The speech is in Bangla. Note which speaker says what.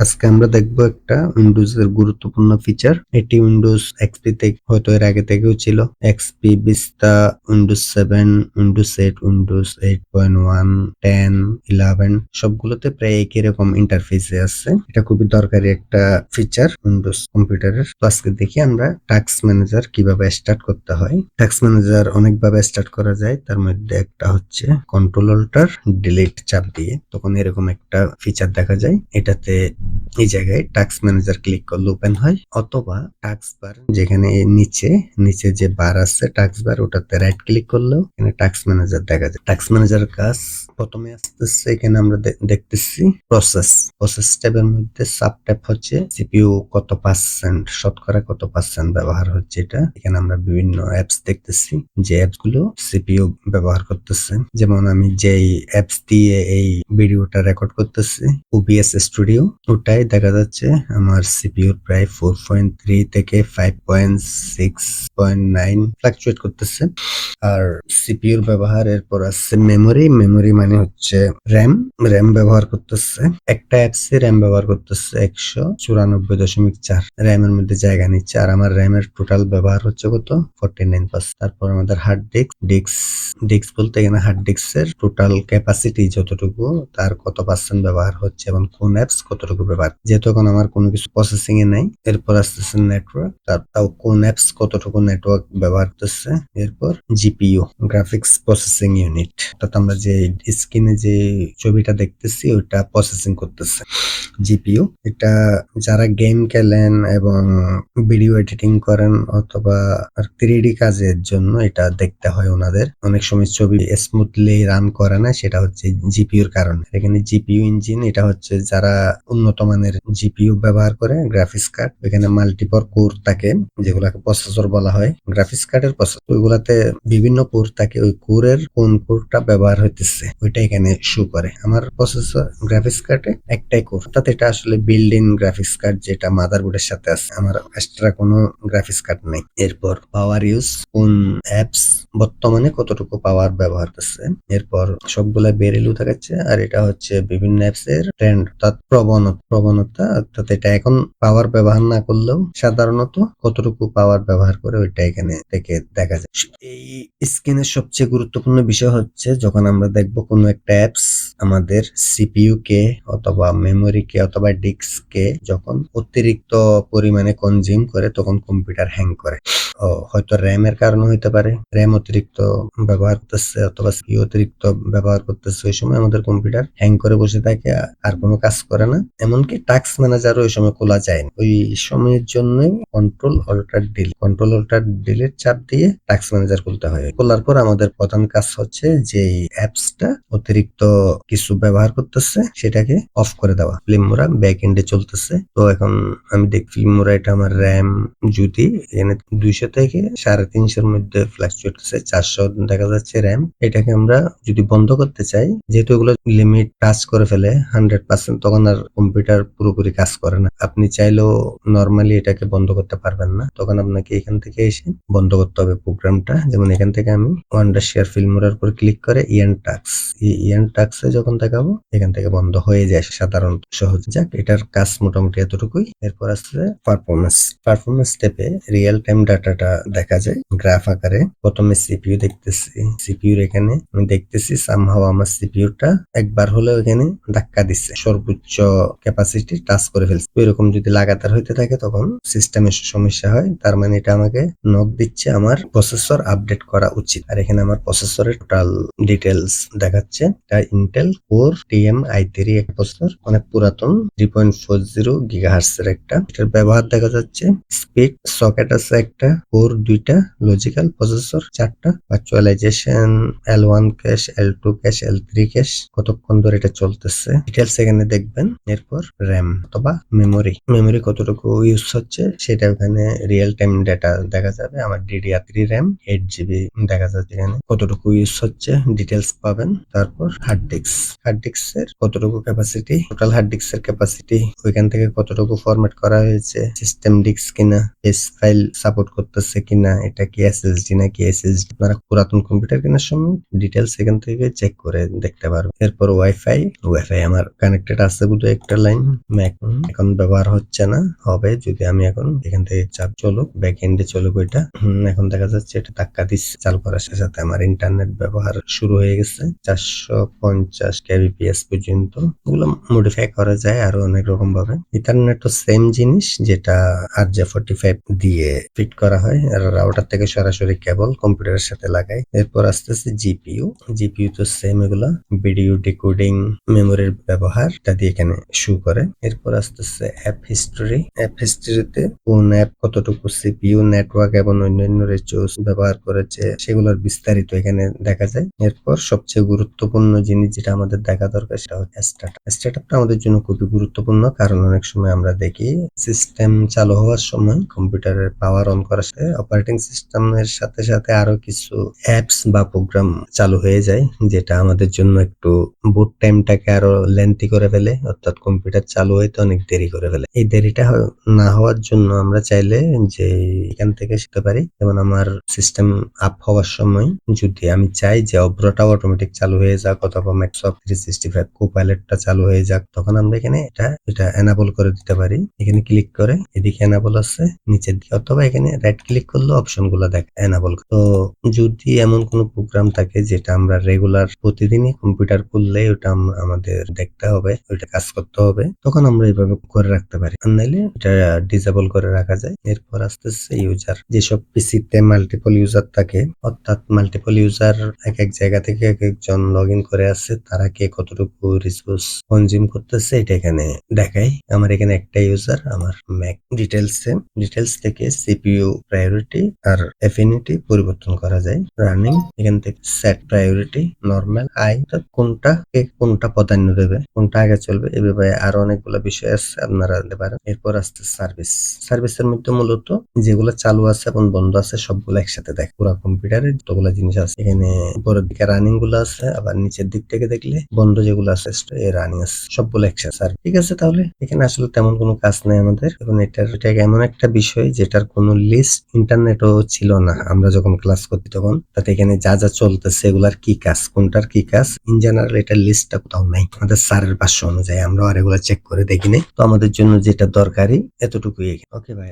Speaker 1: আজকে আমরা দেখবো একটা উইন্ডোজ এর গুরুত্বপূর্ণ ফিচার। এটি উইন্ডোজ এক্সপি থেকে হয়তো এর আগে থেকেও ছিল। XP, vista, Windows 7, Windows 8, Windows 8.1, 10, 11 সবগুলোতে প্রায় একই রকম ইন্টারফেসে আছে। এটা খুবই দরকারি একটা ফিচার উইন্ডোজ কম্পিউটারের। তো আজকে দেখি আমরা টাস্ক ম্যানেজার কিভাবে স্টার্ট করতে হয়। টাস্ক ম্যানেজার অনেকভাবে স্টার্ট করা যায়, তার মধ্যে একটা হচ্ছে কন্ট্রোল অল্টার ডিলিট চাপ দিয়ে, তখন এরকম একটা ফিচার দেখা যায়। এটাতে এই জায়গায় টাস্ক ম্যানেজার ক্লিক করলে ওপেন হয়, অথবা টাস্ক বার যেখানে নিচে যে বার আছে টাস্ক বার, ওটাতে রাইট ক্লিক করলেও এখানে টাস্ক ম্যানেজার দেখা যায়। টাস্ক ম্যানেজার কাজ প্রথমে আসতেছে, এখানে আমরা দেখতেছি প্রসেস ট্যাবের মধ্যে সাব ট্যাব হচ্ছে সিপিইউ কত পার্সেন্ট, শতকরা কত পার্সেন্ট ব্যবহার হচ্ছে। এটা এখানে আমরা বিভিন্ন অ্যাপস দেখতেছি, যে অ্যাপস গুলো সিপিইউ ব্যবহার করতেছে। যেমন আমি যেই অ্যাপস দিয়ে এই ভিডিওটা রেকর্ড করতেছি, ওবিএস স্টুডিও, ওটাই দেখা যাচ্ছে আমার সিপিইউর প্রায় 4.3 থেকে 5.6.9 ফ্লাকচুয়েট করতেছে। আর সিপিইউর ব্যবহার এরপর আছে মেমোরি মানে হচ্ছে র্যাম ব্যবহার করতেছে। একটা অ্যাপসে র্যাম ব্যবহার করতেছে 194.4 র্যামের মধ্যে জায়গা নিচ্ছে। আর আমার র্যামের টোটাল ব্যবহার হচ্ছে কত, 49%। তারপর আমাদের হার্ড ডিস্ক বলতে এখানে হার্ড ডিস্কের টোটাল ক্যাপাসিটি যতটুকু, তার কত পার্সেন্ট ব্যবহার হচ্ছে এবং কোন অ্যাপস কতটুকু ব্যবহার, যেহেতু এখন আমার কোনো কিছু প্রসেসিং এ নাই। এরপর আসতেছে নেটওয়ার্ক, তাও কোন অ্যাপস কতটুকু নেটওয়ার্ক ব্যবহার করতেছে। এরপর জিপিইউ, গ্রাফিক্স প্রসেসিং ইউনিট, অর্থাৎ আমরা যে স্ক্রিনে যে ছবিটা দেখতেছি ওইটা প্রসেসিং করতেছে জিপিইউ। এটা যারা গেম খেলেন এবং ভিডিও এডিটিং করেন অথবা 3D কাজের জন্য এটা দেখতে হয় ওনাদের। অনেক সময় ছবি স্মুথলি রান করে না, সেটা হচ্ছে জিপিইউর কারণে। এখানে জিপিইউ ইঞ্জিন, এটা হচ্ছে যারা উন্নত মানের জিপিইউ ব্যবহার করে গ্রাফিক্স কার্ড, এখানে মাল্টিপল কোর থাকে যেগুলাকে প্রসেসর বলা হয়। গ্রাফিক্স কার্ডের প্রসেসর, ওইগুলাতে বিভিন্ন কোর থাকে, ওই কোরের কোন কোরটা ব্যবহার হইতেছে ওইটা এখানে শো করে। আমার প্রসেসর গ্রাফিক্স কার্ডে একটাই কোর, অর্থাৎ এটা আসলে বিল্ড ইন গ্রাফিক্স কার্ড যেটা মাদারবোর্ডের সাথে আছে, আমার এক্সট্রা কোনো গ্রাফিক্স কার্ড নেই। এরপর পাওয়ার ইউজ, কোন অ্যাপস বর্তমানে কতটুকু পাওয়ার ব্যবহার করছে। এরপর সবগুলা বেরেলু দেখাচ্ছে। আর এটা হচ্ছে বিভিন্ন অ্যাপস এর ট্রেন্ড, অর্থাৎ প্রবণতা, অর্থাৎ এটা এখন পাওয়ার ব্যবহার না করলেও সাধারণত কতটুকু পাওয়ার ব্যবহার করে ওইটা এখানে থেকে দেখা যায়। এই স্ক্রিনের সবচেয়ে গুরুত্বপূর্ণ বিষয় হচ্ছে যখন আমরা দেখব কোনো একটা অ্যাপস আমাদের সিপিইউ কে অথবা মেমোরি কে অথবা ডিস্ক কে যখন অতিরিক্ত পরিমাণে কনজিউম করে, তখন কম্পিউটার হ্যাং করে। হয়তো র্যামের কারণে হইতে পারে, র্যাম অতিরিক্ত ব্যবহার করতেছে অথবা সিপিইউ অতিরিক্ত ব্যবহার করতেছে, ওই সময় আমাদের কম্পিউটার হ্যাং করে বসে থাকে, আর কোনো কাজ করে না। এমনকি টাস্ক ম্যানেজার ওই সময় খোলা যায় না। ওই সময়ের জন্যই কন্ট্রোল অল্টার ডিলিট চাপ দিয়ে টাস্ক ম্যানেজার খুলতে হয়। খোলার পর আমাদের প্রধান কাজ হচ্ছে যে অ্যাপসটা অতিরিক্ত কিছু ব্যবহার করতেছে সেটাকে অফ করে দেওয়া। ফিল্মোরা ব্যাক এন্ডে চলতেছে। তো এখন আমি দেখি ফিল্মোরা, এটা আমার র্যাম যদি এখানে 200 থেকে 350 মধ্যে ফ্লাকচুয়েট করছে, 400 দেখা যাচ্ছে র্যাম। এটাকে আমরা যদি বন্ধ করতে চাই, যেহেতু এগুলো লিমিট টাচ করে ফেলে 100%, তখন আর কম্পিউটার পুরোপুরি কাজ করে না। আপনি চাইলেও নরমালি এটাকে বন্ধ করতে পারবেন না, তখন আপনাকে এখান থেকে এসে বন্ধ করতে হবে প্রোগ্রামটা। যেমন এখান থেকে আমি ওয়ান্ডার শেয়ার ফিল্মোরার উপর ক্লিক করে ইয়ান টাক্সে যখন দেখাবো, এখান থেকে বন্ধ হয়ে যায় সাধারণত, সহজ। যাক, এটার কাজ মোটামুটি এতটুকুই। এরপর আসছে পারফরমেন্স স্টেপে রিয়েল টাইম ডাটাটা দেখা যায় গ্রাফ আকারে। প্রথমে সিপিইউ দেখতেছি, সিপিইউর এখানে আমি দেখতেছি সামহাও আমার সিপিইউটা একবার হলেও এখানে ধাক্কা দিচ্ছে, সর্বোচ্চ ক্যাপাসিটি টাচ করে ফেলছে। এরকম যদি লাগাতার হইতে থাকে তখন সিস্টেমের সমস্যা হয়, তার মানে এটা আমাকে নক দিচ্ছে আমার প্রসেসর আপডেট করা উচিত। আর এখানে আমার প্রসেসরের টোটাল ডিটেলস দেখাচ্ছে। এটা ইন্টেল কোর TM-i3 এক প্রসেসর, অনেক পুরাতন, 3.40 GHz এর একটা। এটার ব্যবহার দেখা যাচ্ছে, স্পিড সকেট আছে একটা, কোর 2টা, লজিক্যাল প্রসেসর 4টা, virtualization L1 cache, L2 cache, L3 cache, কতক্ষণ ধরে এটা চলতেছে ডিটেলস এখানে দেখবেন। এরপর র্যাম অথবা মেমোরি কতটুকু ইউজ হচ্ছে সেটা ওখানে রিয়েল টাইম ডাটা দেখা যাবে। আমার DDR3 র্যাম 8GB দেখা যাচ্ছে, এখানে কতটুকু ইউজ হচ্ছে ডিটেলস পাবেন। তারপর হার্ড ডিস্ক, হার্ড ডিস্কের কতটুকু ক্যাপাসিটি, টোটাল হার্ড ডিস্কের ক্যাপাসিটি, ওইখান থেকে কতটুকু ফরম্যাট করা হয়েছে, সিস্টেম ডিস্ক কিনা, পেজ ফাইল সাপোর্ট করতেছে কিনা, এটা কি এসএসডি নাকি এসএসডি। আপনারা পুরাতন কম্পিউটার কেনার সময় ডিটেলস এখান থেকে চেক করে দেখতে পারবেন। এরপর ওয়াইফাই আমার কানেক্টেড আছে বলে একটা লাইন, এখন ব্যবহার হচ্ছে না, হবে যদি আমি এখন এখান থেকে চাপ চলুক, ব্যাক এন্ডে চলুক ওইটা। এখন দেখা যাচ্ছে এটা ধাক্কা দিচ্ছে, চালু করার সাথে সাথে আমার ইন্টারনেট ব্যবহার শুরু হয়ে গেছে 450 kbps পর্যন্ত। এগুলো মডিফাই করা যায় আরো অনেক রকম ভাবে। ইথারনেটও সেম জিনিস, যেটা RJ45 দিয়ে ফিট করা হয়, আর রাউটার থেকে সরাসরি কেবল কম্পিউটারের সাথে লাগাই। এরপর আসতেছে জিপিইউ তো সেম, এগুলা ভিডিও ডিকোডিং, মেমোরির ব্যবহার ইত্যাদি এখানে শো করে। এরপর আসতেছে অ্যাপ হিস্ট্রিতে কোন অ্যাপ কতটুকু সিপিইউ, নেটওয়ার্ক এবং অন্যান্য রিসোর্স ব্যবহার করেছে সেগুলোর বিস্তারিত এখানে দেখা যায়। এরপর সবচেয়ে গুরুত্বপূর্ণ জিনিস যেটা আমাদের দেখা দরকার সেটা হচ্ছে স্টার্টআপটা আমাদের জন্য খুবই গুরুত্বপূর্ণ, কারণ অনেক সময় আমরা দেখি সিস্টেম চালু হওয়ার সময় কম্পিউটারের পাওয়ার অন করার সাথে অপারেটিং সিস্টেমের সাথে সাথে আরো কিছু অ্যাপস বা প্রোগ্রাম চালু হয়ে যায়, যেটা আমাদের জন্য একটু বুট টাইমটাকে আরো লেন্থি করে ফেলে, অর্থাৎ কম্পিউটার চালু হইতে অনেক দেরি করে ফেলে। এই দেরিটা না হওয়ার জন্য আমরা চাইলে যে এখান থেকে শিখতে পারি। যেমন আমার সিস্টেম আপ হওয়ার সময় যদি আমি চাই যে অব্রটা অটোমেটিক চালু হয়ে যাক, অথবা মাইক্রোসফট 365 কোপাইলটটা চালু হয়ে যাক, তখন আমরা এখানে এটা এনাবল করে দিতে পারি। এখানে ক্লিক করে এদিকে এনাবল আছে নিচের দিকে, অথবা এখানে রাইট ক্লিক করলে অপশন গুলো দেখে এনাবল। তো যদি এমন কোনো প্রোগ্রাম থাকে যেটা আমরা রেগুলার প্রতিদিনই কম্পিউটার খুললে ওটা আমাদের দেখতে হবে, ওইটা কাজ করতে হবে, তখন আমরা এইভাবে করে রাখতে পারি। আর নাইলে এটা ডিসেবল করে রাখা যায়। এরপর আসতেছে ইউজার। যেসব পিসিতে মাল্টিপল ইউজার থাকে, অর্থাৎ মাল্টিপল ইউজার এক এক জায়গা থেকে এক একজন লগ ইন করে আছে, তারা কে কতটুকু রিসোর্স কনজিউম করতেছে এটা এখানে দেখায়। আমার এখানে একটা ইউজার, আমার ম্যাক ডিটেলস থেকে সিপিইউ প্রায়োরিটি আর এফিনিটি পরিবর্তন করা যায়। রানিং এখান থেকে সেট প্রায়োরিটি, নরমাল, কোনটা প্রাধান্য দেবে, কোনটা আগে চলবে, এভাবে আরো অনেকগুলো বিষয় আছে, আপনারা দিতে পারেন। এরপর আসছে সার্ভিসের মধ্যে মূলত যেগুলো চালু আছে এবং বন্ধ আছে সবগুলো একসাথে দেখ, পুরো কম্পিউটারে যতগুলো জিনিস আছে এখানে উপরের দিকে রানিং গুলো আছে, আবার নিচের দিক থেকে দেখলে বন্ধ যেগুলো আছে রানিং আছে, সবগুলো একসাথে। ঠিক আছে, তাহলে এখানে আসলে তেমন কোনো কাজ নাই আমাদের। এবং এটা এমন একটা বিষয় যেটার কোনো লিস্ট ইন্টারনেটও ছিল না আমরা যখন ক্লাস করতে, তখন তাতে এখানে যা যা চলতেছে এগুলার কি কাজ, কোনটার কি কাজ, ইন জেনারেল এটার লিস্টটা কোথাও নাই। আমাদের স্যারের ভাষ্য অনুযায়ী আমরা আর এগুলো চেক করে দেখিনি, তো আমাদের জন্য যেটা দরকারি এতটুকুই। ওকে ভাই।